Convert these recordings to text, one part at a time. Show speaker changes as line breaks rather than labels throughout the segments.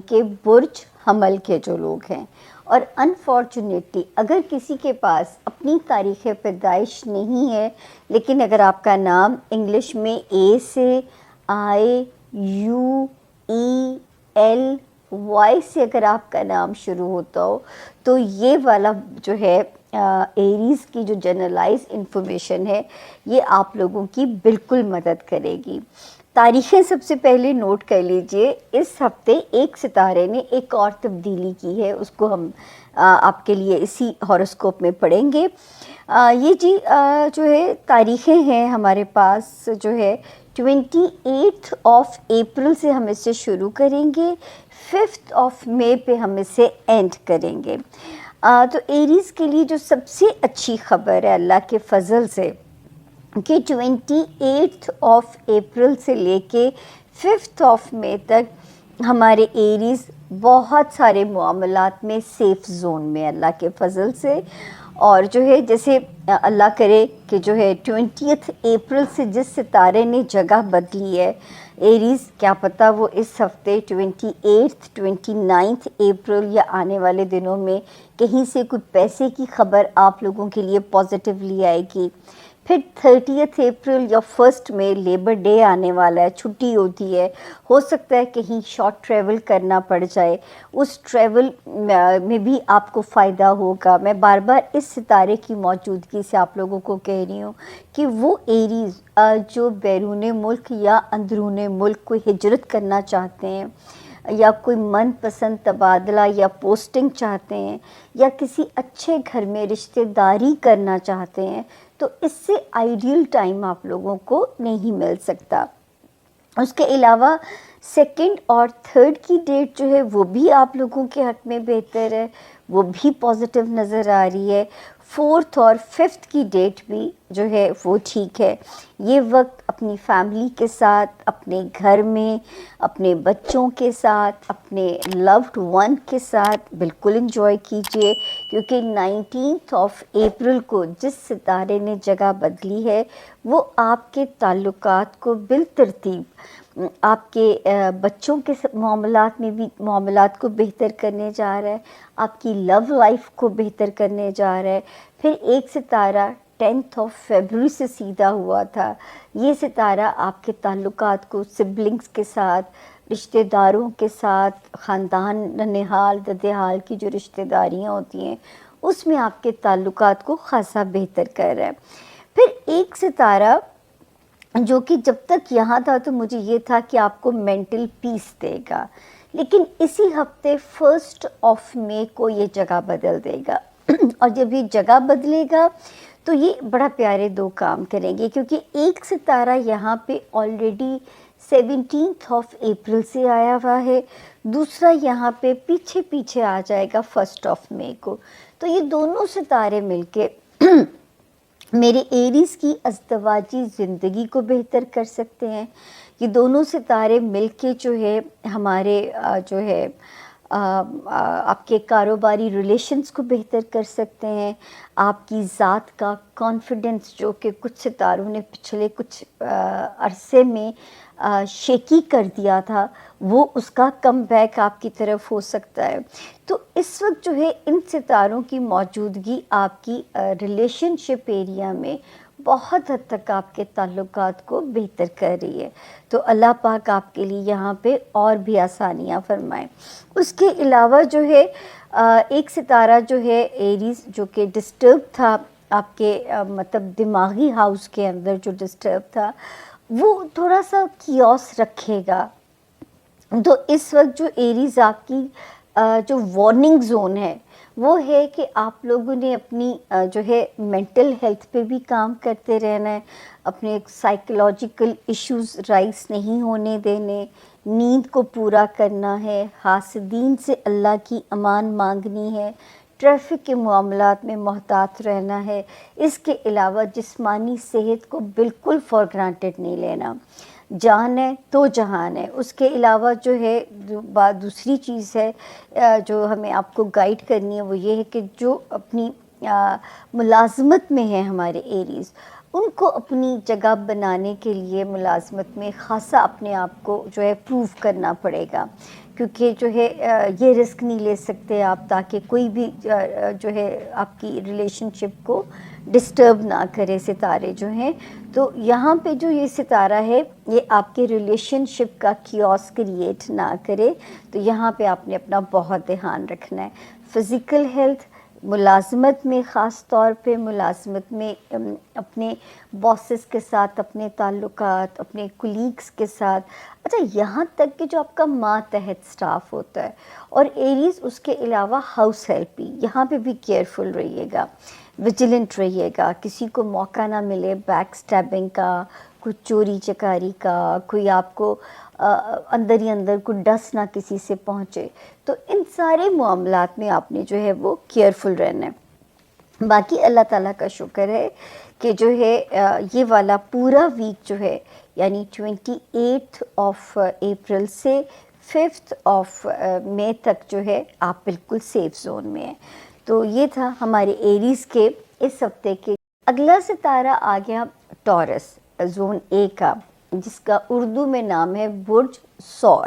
کے برج حمل کے جو لوگ ہیں، اور انفارچونیٹلی اگر کسی کے پاس اپنی تاریخ پیدائش نہیں ہے، لیکن اگر آپ کا نام انگلش میں اے سے آئی یو ای ایل وائی سے اگر آپ کا نام شروع ہوتا ہو، تو یہ والا جو ہے ایریز کی جو جنرلائز انفارمیشن ہے یہ آپ لوگوں کی بالکل مدد کرے گی۔ تاریخیں سب سے پہلے نوٹ کر لیجئے، اس ہفتے ایک ستارے نے ایک اور تبدیلی کی ہے، اس کو ہم آپ کے لیے اسی ہاروسکوپ میں پڑھیں گے۔ یہ جی جو ہے تاریخیں ہیں ہمارے پاس، جو ہے 28 اپریل سے ہم اس سے شروع کریں گے، 5 مئی پہ ہم اسے اینڈ کریں گے۔ تو ایریز کے لیے جو سب سے اچھی خبر ہے اللہ کے فضل سے کہ 28 اپریل سے لے کے 5 مئی تک ہمارے ایریز بہت سارے معاملات میں سیف زون میں اللہ کے فضل سے، اور جو ہے جیسے اللہ کرے کہ جو ہے 20 اپریل سے جس ستارے نے جگہ بدلی ہے ایریز، کیا پتہ وہ اس ہفتے 28 29 اپریل یا آنے والے دنوں میں کہیں سے کوئی پیسے کی خبر آپ لوگوں کے لیے پازیٹیولی آئے گی۔ پھر 30 اپریل یا 1 مئی لیبر ڈے آنے والا ہے، چھٹی ہوتی ہے، ہو سکتا ہے کہیں شارٹ ٹریول کرنا پڑ جائے، اس ٹریول میں بھی آپ کو فائدہ ہوگا۔ میں بار بار اس ستارے کی موجودگی سے آپ لوگوں کو کہہ رہی ہوں کہ وہ ایریز جو بیرون ملک یا اندرون ملک کوئی ہجرت کرنا چاہتے ہیں، یا کوئی من پسند تبادلہ یا پوسٹنگ چاہتے ہیں، یا کسی اچھے گھر میں رشتہ داری کرنا چاہتے ہیں، تو اس سے آئیڈیل ٹائم آپ لوگوں کو نہیں مل سکتا۔ اس کے علاوہ 2 اور 3 کی ڈیٹ جو ہے وہ بھی آپ لوگوں کے حق میں بہتر ہے، وہ بھی پازیٹیو نظر آ رہی ہے۔ 4 اور 5 کی ڈیٹ بھی جو ہے وہ ٹھیک ہے۔ یہ وقت اپنی فیملی کے ساتھ، اپنے گھر میں، اپنے بچوں کے ساتھ، اپنے لوڈ ون کے ساتھ بالکل انجوائے کیجئے، کیونکہ 19 اپریل کو جس ستارے نے جگہ بدلی ہے وہ آپ کے تعلقات کو بالترتیب آپ کے بچوں کے معاملات میں بھی معاملات کو بہتر کرنے جا رہا ہے، آپ کی لو لائف کو بہتر کرنے جا رہا ہے۔ پھر ایک ستارہ 10 فیبروری سے سیدھا ہوا تھا، یہ ستارہ آپ کے تعلقات کو سبلنگز کے ساتھ، رشتہ داروں کے ساتھ، خاندان ننہال ددہال کی جو رشتہ داریاں ہوتی ہیں اس میں آپ کے تعلقات کو خاصا بہتر کر رہا ہے۔ پھر ایک ستارہ جو کہ جب تک یہاں تھا تو مجھے یہ تھا کہ آپ کو مینٹل پیس دے گا، لیکن اسی ہفتے 1 مئی کو یہ جگہ بدل دے گا، اور جب یہ جگہ بدلے گا تو یہ بڑا پیارے 2 کام کریں گے، کیونکہ ایک ستارہ یہاں پہ آلریڈی 17 اپریل سے آیا ہوا ہے، دوسرا یہاں پہ پیچھے پیچھے آ جائے گا 1 مئی کو۔ تو یہ دونوں ستارے مل کے میرے ایریز کی ازدواجی زندگی کو بہتر کر سکتے ہیں۔ یہ دونوں ستارے مل کے جو ہے ہمارے جو ہے آپ کے کاروباری ریلیشنز کو بہتر کر سکتے ہیں، آپ کی ذات کا کانفیڈنس جو کہ کچھ ستاروں نے پچھلے کچھ عرصے میں شیکی کر دیا تھا، وہ اس کا کم بیک آپ کی طرف ہو سکتا ہے۔ تو اس وقت جو ہے ان ستاروں کی موجودگی آپ کی ریلیشن شپ ایریا میں بہت حد تک آپ کے تعلقات کو بہتر کر رہی ہے، تو اللہ پاک آپ کے لیے یہاں پہ اور بھی آسانیاں فرمائیں۔ اس کے علاوہ جو ہے ایک ستارہ جو ہے ایریز جو کہ ڈسٹرب تھا آپ کے مطلب دماغی ہاؤس کے اندر جو ڈسٹرب تھا، وہ تھوڑا سا کیوس رکھے گا۔ تو اس وقت جو ایریز آپ کی جو وارننگ زون ہے وہ ہے کہ آپ لوگوں نے اپنی جو ہے مینٹل ہیلتھ پہ بھی کام کرتے رہنا ہے، اپنے سائیکولوجیکل ایشوز رائز نہیں ہونے دینے، نیند کو پورا کرنا ہے، حاسدین سے اللہ کی امان مانگنی ہے، ٹریفک کے معاملات میں محتاط رہنا ہے۔ اس کے علاوہ جسمانی صحت کو بالکل فار گرانٹیڈ نہیں لینا، جان ہے تو جہان ہے۔ اس کے علاوہ جو ہے دوسری چیز ہے جو ہمیں آپ کو گائیڈ کرنی ہے، وہ یہ ہے کہ جو اپنی ملازمت میں ہے ہمارے ایریز، ان کو اپنی جگہ بنانے کے لیے ملازمت میں خاصا اپنے آپ کو جو ہے پروو کرنا پڑے گا، کیونکہ جو ہے یہ رسک نہیں لے سکتے آپ تاکہ کوئی بھی جو ہے آپ کی ریلیشن شپ کو ڈسٹرب نہ کرے ستارے جو ہیں. تو یہاں پہ جو یہ ستارہ ہے یہ آپ کے ریلیشن شپ کا کیوس کریٹ نہ کرے، تو یہاں پہ آپ نے اپنا بہت دھیان رکھنا ہے. فزیکل ہیلتھ، ملازمت میں خاص طور پہ ملازمت میں اپنے باسز کے ساتھ، اپنے تعلقات، اپنے کولیگس کے ساتھ، اچھا یہاں تک کہ جو آپ کا ماتحت سٹاف ہوتا ہے. اور ایریز اس کے علاوہ ہاؤس ہیلپ بھی، یہاں پہ بھی کیئرفل رہیے گا، ویجیلنٹ رہیے گا، کسی کو موقع نہ ملے بیک سٹیبنگ کا، کچھ چوری چکاری کا، کوئی آپ کو اندر ہی اندر کوئی ڈس نہ کسی سے پہنچے. تو ان سارے معاملات میں آپ نے جو ہے وہ کیئرفل رہنا ہے. باقی اللہ تعالیٰ کا شکر ہے کہ جو ہے یہ والا پورا ویک جو ہے یعنی 28 اپریل سے 5 مئی تک جو ہے آپ بالکل سیف زون میں ہیں. تو یہ تھا ہمارے ایریز کے اس ہفتے کے. اگلا ستارہ آ گیا ٹورس زون اے کا، جس کا اردو میں نام ہے برج سور.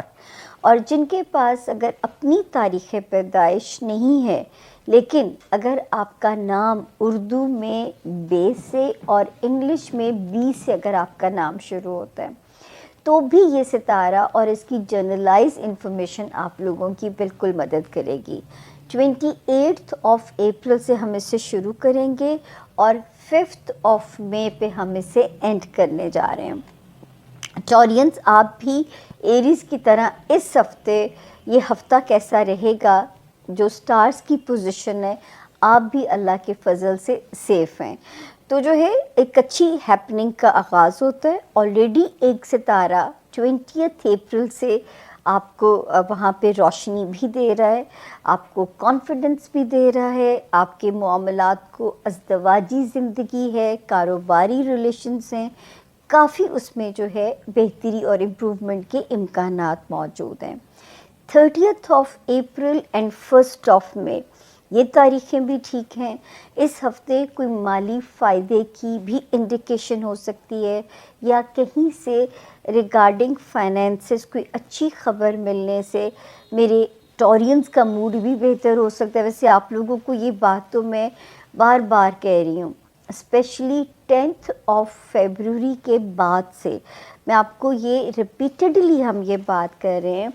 اور جن کے پاس اگر اپنی تاریخ پیدائش نہیں ہے لیکن اگر آپ کا نام اردو میں بے سے اور انگلش میں بی سے اگر آپ کا نام شروع ہوتا ہے تو بھی یہ ستارہ اور اس کی جرنلائز انفارمیشن آپ لوگوں کی بالکل مدد کرے گی. 28 اپریل سے ہم اسے شروع کریں گے اور 5 مئی پہ ہم اسے اینڈ کرنے جا رہے ہیں. ٹورینز آپ بھی ایریز کی طرح اس ہفتے، یہ ہفتہ کیسا رہے گا، جو سٹارز کی پوزیشن ہے آپ بھی اللہ کے فضل سے سیف ہیں. تو جو ہے ایک اچھی ہیپننگ کا آغاز ہوتا ہے. آلریڈی ایک ستارہ 20 اپریل سے آپ کو وہاں پہ روشنی بھی دے رہا ہے، آپ کو کانفیڈنس بھی دے رہا ہے، آپ کے معاملات کو، ازدواجی زندگی ہے، کاروباری ریلیشنز ہیں، کافی اس میں جو ہے بہتری اور امپروومنٹ کے امکانات موجود ہیں. 30 اپریل اینڈ 1 مئی یہ تاریخیں بھی ٹھیک ہیں. اس ہفتے کوئی مالی فائدے کی بھی انڈیکیشن ہو سکتی ہے، یا کہیں سے ریگارڈنگ فائنینسز کوئی اچھی خبر ملنے سے میرے ٹورینز کا موڈ بھی بہتر ہو سکتا ہے. ویسے آپ لوگوں کو یہ بات تو میں بار بار کہہ رہی ہوں، اسپیشلی 10 فیبروری کے بعد سے میں آپ کو یہ ریپیٹڈلی ہم یہ بات کر رہے ہیں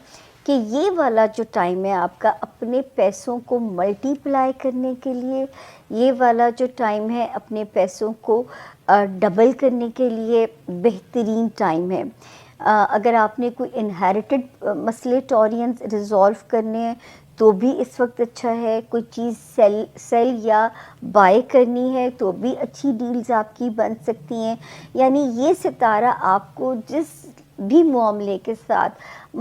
کہ یہ والا جو ٹائم ہے آپ کا اپنے پیسوں کو ملٹی پلائی کرنے کے لیے، یہ والا جو ٹائم ہے اپنے پیسوں کو ڈبل کرنے کے لیے بہترین ٹائم ہے. اگر آپ نے کوئی انہیریٹڈ مسئلے ٹورینز ریزولو کرنے ہیں تو بھی اس وقت اچھا ہے. کوئی چیز سیل یا بائی کرنی ہے تو بھی اچھی ڈیلز آپ کی بن سکتی ہیں. یعنی یہ ستارہ آپ کو جس بھی معاملے کے ساتھ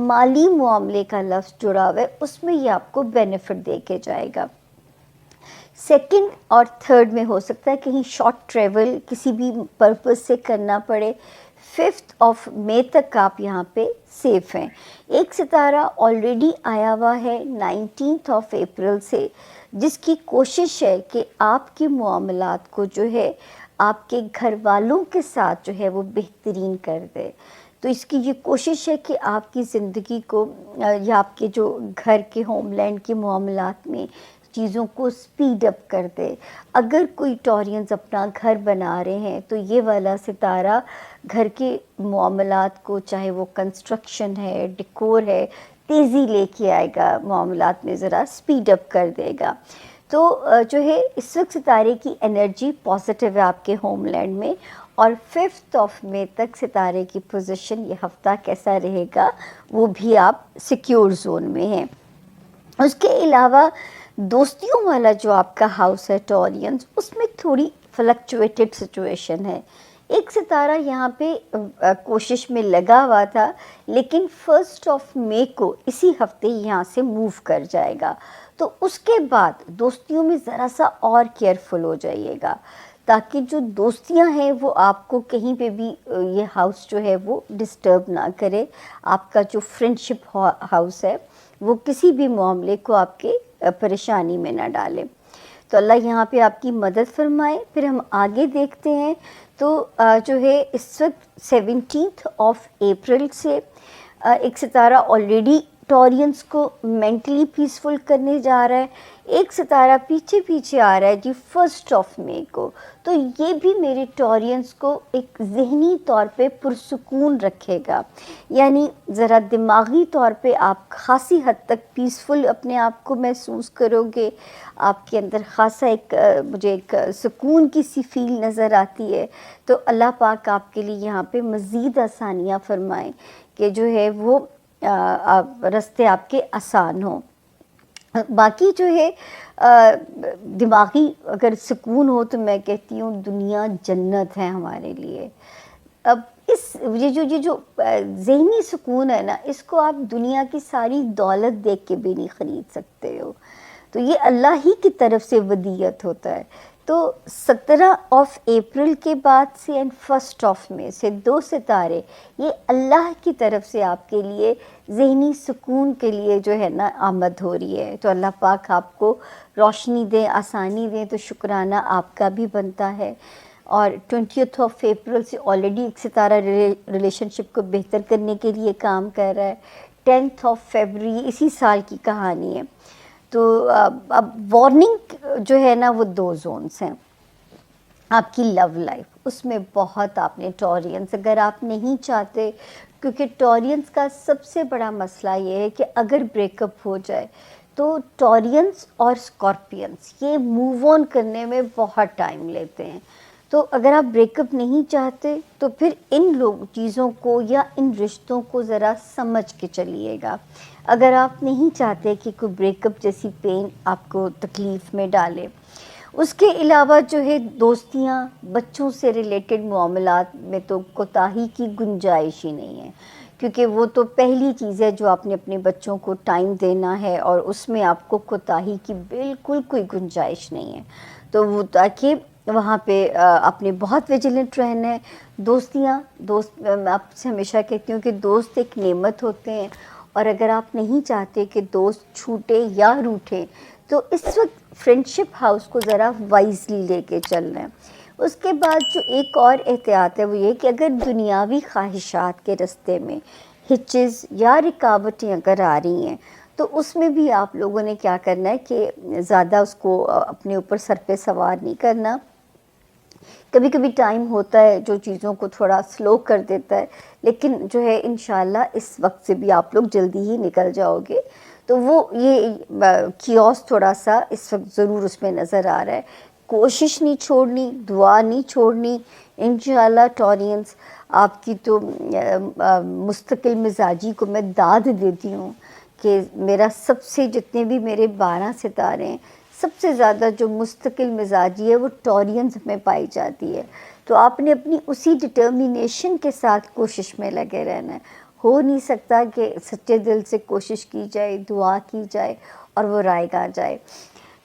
مالی معاملے کا لفظ جڑا ہوا ہے اس میں یہ آپ کو بینیفٹ دے کے جائے گا. 2 اور 3 میں ہو سکتا ہے کہیں شارٹ ٹریول کسی بھی پرپز سے کرنا پڑے. 5 مئی تک آپ یہاں پہ سیف ہیں. ایک ستارہ آلریڈی آیا ہوا ہے 19 اپریل سے، جس کی کوشش ہے کہ آپ کے معاملات کو جو ہے آپ کے گھر والوں کے ساتھ جو ہے وہ بہترین کر دے. تو اس کی یہ کوشش ہے کہ آپ کی زندگی کو یا آپ کے جو گھر کے ہوم لینڈ کے معاملات میں چیزوں کو سپیڈ اپ کر دے. اگر کوئی ٹورینز اپنا گھر بنا رہے ہیں تو یہ والا ستارہ گھر کے معاملات کو، چاہے وہ کنسٹرکشن ہے، ڈیکور ہے، تیزی لے کے آئے گا، معاملات میں ذرا سپیڈ اپ کر دے گا. تو جو ہے اس وقت ستارے کی انرجی پازیٹیو ہے آپ کے ہوم لینڈ میں. اور 5 مئی تک ستارے کی پوزیشن یہ ہفتہ کیسا رہے گا وہ بھی آپ سیکیور زون میں ہیں. اس کے علاوہ دوستیوں والا جو آپ کا ہاؤس ہے ٹورینز، اس میں تھوڑی فلکچویٹڈ سچویشن ہے. ایک ستارہ یہاں پہ کوشش میں لگا ہوا تھا لیکن 1 مئی کو اسی ہفتے یہاں سے موو کر جائے گا. تو اس کے بعد دوستیوں میں ذرا سا اور کیئرفل ہو جائیے گا تاکہ جو دوستیاں ہیں وہ آپ کو کہیں پہ بھی یہ ہاؤس جو ہے وہ ڈسٹرب نہ کرے. آپ کا جو فرینڈشپ ہاؤس ہے وہ کسی بھی معاملے کو آپ کے پریشانی میں نہ ڈالے. تو اللہ یہاں پہ آپ کی مدد فرمائے. پھر ہم آگے دیکھتے ہیں تو جو ہے اس وقت 17 اپریل سے ایک ستارہ آلریڈی ٹورینس کو مینٹلی پیسفل کرنے جا رہا ہے. ایک ستارہ پیچھے پیچھے آ رہا ہے جی 1 مئی کو. تو یہ بھی میرے ٹورینس کو ایک ذہنی طور پہ پرسکون رکھے گا. یعنی ذرا دماغی طور پہ آپ خاصی حد تک پیسفل اپنے آپ کو محسوس کرو گے. آپ کے اندر خاصا مجھے ایک سکون کی سی فیل نظر آتی ہے. تو اللہ پاک آپ کے لیے یہاں پہ مزید آسانیاں فرمائیں کہ جو ہے وہ راستے آپ کے آسان ہوں. باقی جو ہے دماغی اگر سکون ہو تو میں کہتی ہوں دنیا جنت ہے ہمارے لیے. اب یہ جو ذہنی سکون ہے نا، اس کو آپ دنیا کی ساری دولت دیکھ کے بھی نہیں خرید سکتے ہو. تو یہ اللہ ہی کی طرف سے ودیعت ہوتا ہے. تو 17 اپریل کے بعد سے اینڈ 1 مئی سے 2 ستارے یہ اللہ کی طرف سے آپ کے لیے ذہنی سکون کے لیے جو ہے نا آمد ہو رہی ہے. تو اللہ پاک آپ کو روشنی دیں، آسانی دیں. تو شکرانہ آپ کا بھی بنتا ہے. اور 20 اپریل سے آلریڈی ایک ستارہ ریلیشن شپ کو بہتر کرنے کے لیے کام کر رہا ہے. 10 فیبروری اسی سال کی کہانی ہے. تو اب وارننگ جو ہے نا وہ 2 زونس ہیں. آپ کی لو لائف اس میں بہت آپ نے ٹورینس، اگر آپ نہیں چاہتے، کیونکہ ٹورینس کا سب سے بڑا مسئلہ یہ ہے کہ اگر بریک اپ ہو جائے تو ٹورینس اور اسکارپینس یہ موو آن کرنے میں بہت ٹائم لیتے ہیں. تو اگر آپ بریک اپ نہیں چاہتے تو پھر ان چیزوں کو یا ان رشتوں کو ذرا سمجھ کے چلیے گا. اگر آپ نہیں چاہتے کہ کوئی بریک اپ جیسی پین آپ کو تکلیف میں ڈالے. اس کے علاوہ جو ہے دوستیاں، بچوں سے ریلیٹڈ معاملات میں تو کوتاہی کی گنجائش ہی نہیں ہے، کیونکہ وہ تو پہلی چیز ہے جو آپ نے اپنے بچوں کو ٹائم دینا ہے، اور اس میں آپ کو کوتاہی کی بالکل کوئی گنجائش نہیں ہے. تو وہ تاکہ وہاں پہ آپ نے بہت ویجیلنٹ رہنا ہے. دوست میں آپ سے ہمیشہ کہتی ہوں کہ دوست ایک نعمت ہوتے ہیں، اور اگر آپ نہیں چاہتے کہ دوست چھوٹے یا روٹھے تو اس وقت فرینڈ شپ ہاؤس کو ذرا وائزلی لے کے چلنا ہے. اس کے بعد جو ایک اور احتیاط ہے وہ یہ کہ اگر دنیاوی خواہشات کے رستے میں ہچز یا رکاوٹیں اگر آ رہی ہیں تو اس میں بھی آپ لوگوں نے کیا کرنا ہے کہ زیادہ اس کو اپنے اوپر سر پہ سوار نہیں کرنا. کبھی کبھی ٹائم ہوتا ہے جو چیزوں کو تھوڑا سلو کر دیتا ہے، لیکن جو ہے انشاءاللہ اس وقت سے بھی آپ لوگ جلدی ہی نکل جاؤ گے. تو وہ یہ کیوس تھوڑا سا اس وقت ضرور اس میں نظر آ رہا ہے. کوشش نہیں چھوڑنی، دعا نہیں چھوڑنی. انشاءاللہ ٹورینس آپ کی تو مستقل مزاجی کو میں داد دیتی ہوں کہ میرا سب سے جتنے بھی میرے 12 ستارے ہیں سب سے زیادہ جو مستقل مزاجی ہے وہ ٹورینس میں پائی جاتی ہے. تو آپ نے اپنی اسی ڈٹرمینیشن کے ساتھ کوشش میں لگے رہنا ہے. ہو نہیں سکتا کہ سچے دل سے کوشش کی جائے، دعا کی جائے اور وہ رائے آ جائے.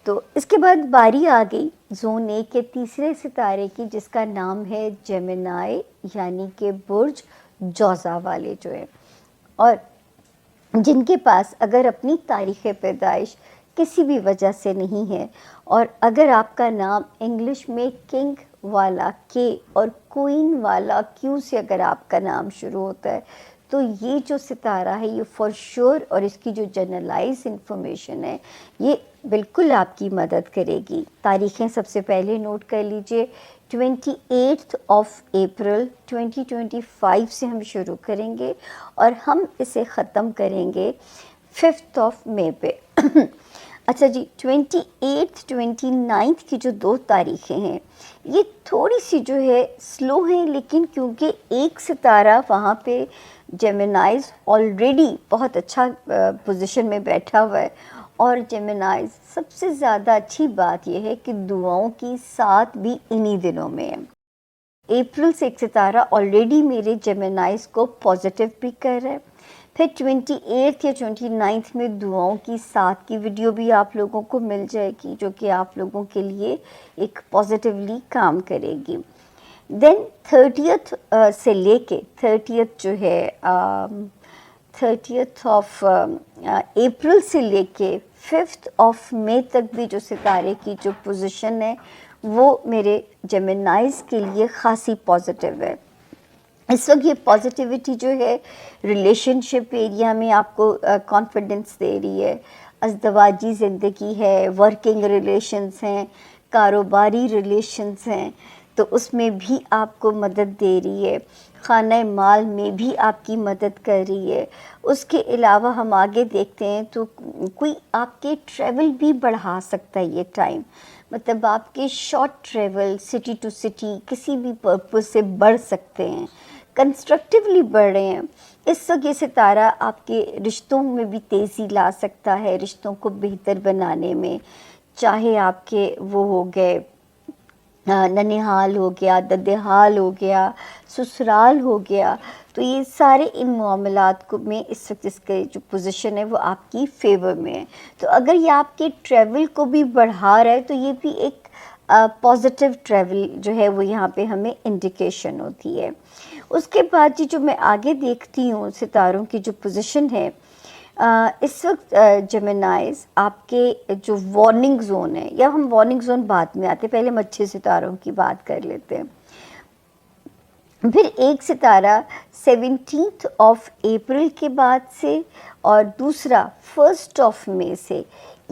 تو اس کے بعد باری آ گئی زون 1 کے تیسرے ستارے کی، جس کا نام ہے جیمنائی، یعنی کہ برج جوزا والے جو ہے، اور جن کے پاس اگر اپنی تاریخ پیدائش کسی بھی وجہ سے نہیں ہے، اور اگر آپ کا نام انگلش میں کنگ والا کے اور کوئن والا کیو سے اگر آپ کا نام شروع ہوتا ہے تو یہ جو ستارہ ہے یہ فار شور، اور اس کی جو جنرلائز انفارمیشن ہے یہ بالکل آپ کی مدد کرے گی. تاریخیں سب سے پہلے نوٹ کر لیجئے. 28 اپریل 2025 سے ہم شروع کریں گے اور ہم اسے ختم کریں گے 5 مئی پہ. اچھا جی، 28 29 کی جو 2 تاریخیں ہیں یہ تھوڑی سی جو ہے سلو ہیں، لیکن کیونکہ ایک ستارہ وہاں پہ جیمنائز آلریڈی بہت اچھا پوزیشن میں بیٹھا ہوا ہے، اور جیمنائز سب سے زیادہ اچھی بات یہ ہے کہ دعاؤں کی ساتھ بھی انہی دنوں میں ہے. اپریل سے ایک ستارہ آلریڈی میرے جیمنائز کو پازیٹیو بھی کر رہا ہے. پھر 28 یا 29 میں دعاؤں کی ساتھ کی ویڈیو بھی آپ لوگوں کو مل جائے گی، جو کہ آپ لوگوں کے لیے ایک پازیٹیولی کام کرے گی. دین 30 سے لے کے 30 جو ہے 30 اپریل سے لے کے 5 تک بھی جو ستارے کی جو پوزیشن ہے وہ میرے جیمنائز کے لیے خاصی پازیٹیو ہے. اس وقت یہ پازیٹیوٹی جو ہے ریلیشن شپ ایریا میں آپ کو کانفیڈنس دے رہی ہے، ازدواجی زندگی ہے، ورکنگ ریلیشنز ہیں، کاروباری ریلیشنز ہیں، تو اس میں بھی آپ کو مدد دے رہی ہے، خانہ مال میں بھی آپ کی مدد کر رہی ہے. اس کے علاوہ ہم آگے دیکھتے ہیں تو کوئی آپ کے ٹریول بھی بڑھا سکتا ہے یہ ٹائم، مطلب آپ کے short travel city to city کسی بھی پرپز سے بڑھ سکتے ہیں، کنسٹرکٹیولی بڑھ رہے ہیں. اس وقت یہ ستارہ آپ کے رشتوں میں بھی تیزی لا سکتا ہے، رشتوں کو بہتر بنانے میں، چاہے آپ کے وہ ہو گئے ننیحال ہو گیا، ددیحال ہو گیا، سسرال ہو گیا، تو یہ سارے ان معاملات کو میں اس وقت اس کے جو پوزیشن ہے وہ آپ کی فیور میں ہے. تو اگر یہ آپ کے ٹریول کو بھی بڑھا رہا ہے تو یہ بھی ایک پازیٹیو ٹریول جو ہے وہ یہاں پہ ہمیں انڈیکیشن ہوتی ہے. اس کے بعد جو میں آگے دیکھتی ہوں ستاروں کی جو پوزیشن ہے اس وقت جیمنائز آپ کے جو وارننگ زون ہے، یا ہم وارننگ زون بعد میں آتے، پہلے ہم اچھے ستاروں کی بات کر لیتے ہیں. پھر ایک ستارہ 17 کے بعد سے اور دوسرا 1 مئی سے،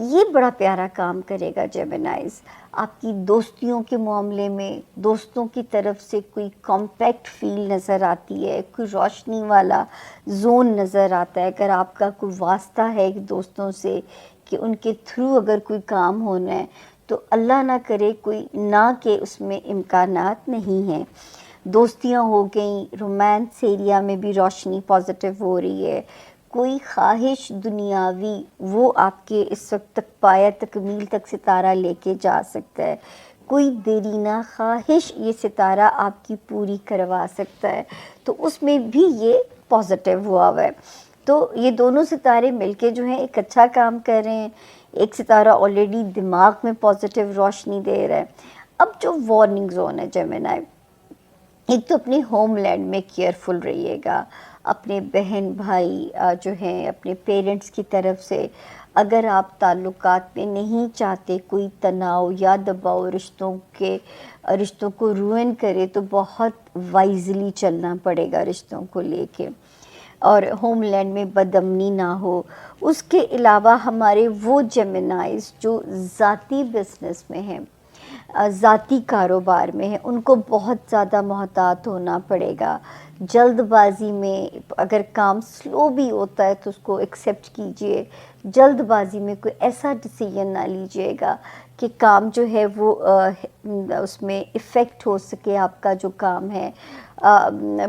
یہ بڑا پیارا کام کرے گا جیمنائز. آپ کی دوستیوں کے معاملے میں دوستوں کی طرف سے کوئی کمپیکٹ فیل نظر آتی ہے، کوئی روشنی والا زون نظر آتا ہے. اگر آپ کا کوئی واسطہ ہے دوستوں سے کہ ان کے تھرو اگر کوئی کام ہونا ہے تو اللہ نہ کرے کوئی نہ کہ اس میں امکانات نہیں ہیں. دوستیاں ہو گئیں، رومانس ایریا میں بھی روشنی پازیٹیو ہو رہی ہے. کوئی خواہش دنیاوی وہ آپ کے اس وقت تک پایا تکمیل تک ستارہ لے کے جا سکتا ہے. کوئی دیرینہ خواہش یہ ستارہ آپ کی پوری کروا سکتا ہے، تو اس میں بھی یہ پازیٹیو ہوا ہے. تو یہ دونوں ستارے مل کے جو ہیں ایک اچھا کام کر رہے ہیں. ایک ستارہ آلریڈی دماغ میں پازیٹیو روشنی دے رہا ہے. اب جو وارننگ زون ہے جیمنائی، ایک تو اپنے ہوم لینڈ میں کیئرفل رہیے گا، اپنے بہن بھائی جو ہیں اپنے پیرنٹس کی طرف سے اگر آپ تعلقات میں نہیں چاہتے کوئی تناؤ یا دباؤ رشتوں کو روئن کرے تو بہت وائزلی چلنا پڑے گا رشتوں کو لے کے، اور ہوم لینڈ میں بدامنی نہ ہو. اس کے علاوہ ہمارے وہ جیمنائز جو ذاتی بزنس میں ہیں، ذاتی کاروبار میں ہیں، ان کو بہت زیادہ محتاط ہونا پڑے گا. جلد بازی میں اگر کام سلو بھی ہوتا ہے تو اس کو ایکسیپٹ کیجئے. جلد بازی میں کوئی ایسا ڈیسیژن نہ لیجئے گا کہ کام جو ہے وہ اس میں افیکٹ ہو سکے آپ کا جو کام ہے.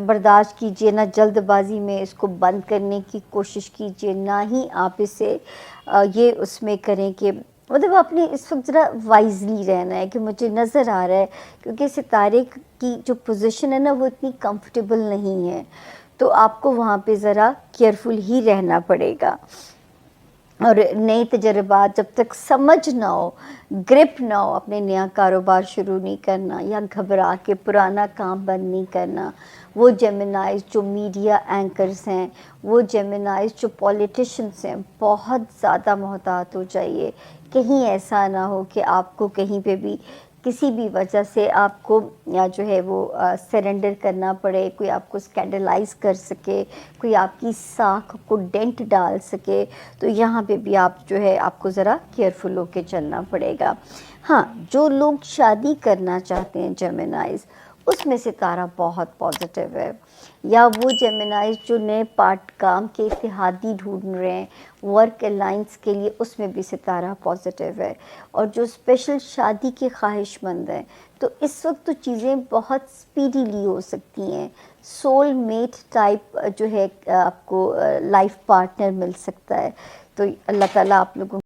برداشت کیجئے، نہ جلد بازی میں اس کو بند کرنے کی کوشش کیجئے، نہ ہی آپ اسے یہ اس میں کریں کہ مطلب آپ نے اس وقت ذرا وائزلی رہنا ہے کہ مجھے نظر آ رہا ہے کیونکہ ستارے کی جو پوزیشن ہے نا وہ اتنی کمفرٹیبل نہیں ہے، تو آپ کو وہاں پہ ذرا کیئرفل ہی رہنا پڑے گا. اور نئے تجربات جب تک سمجھ نہ ہو، گرپ نہ ہو، اپنے نیا کاروبار شروع نہیں کرنا یا گھبرا کے پرانا کام بند نہیں کرنا. وہ جیمنائز جو میڈیا اینکرز ہیں، وہ جیمنائز جو پولیٹیشنز ہیں، بہت زیادہ محتاط ہو جائیے. کہیں ایسا نہ ہو کہ آپ کو کہیں پہ بھی کسی بھی وجہ سے آپ کو یا جو ہے وہ سرنڈر کرنا پڑے، کوئی آپ کو اسکینڈلائز کر سکے، کوئی آپ کی ساکھ کو ڈینٹ ڈال سکے. تو یہاں پہ بھی آپ جو ہے آپ کو ذرا کیئرفل ہو کے چلنا پڑے گا. ہاں، جو لوگ شادی کرنا چاہتے ہیں جیمنائز، اس میں ستارہ بہت پازیٹیو ہے. یا وہ جیمنائز جو نئے کام کے اتحادی ڈھونڈ رہے ہیں ورک الائنس کے لیے، اس میں بھی ستارہ پازیٹیو ہے. اور جو اسپیشل شادی کے خواہش مند ہیں تو اس وقت تو چیزیں بہت اسپیڈیلی ہو سکتی ہیں. سول میٹ ٹائپ جو ہے آپ کو لائف پارٹنر مل سکتا ہے. تو اللہ تعالیٰ آپ لوگوں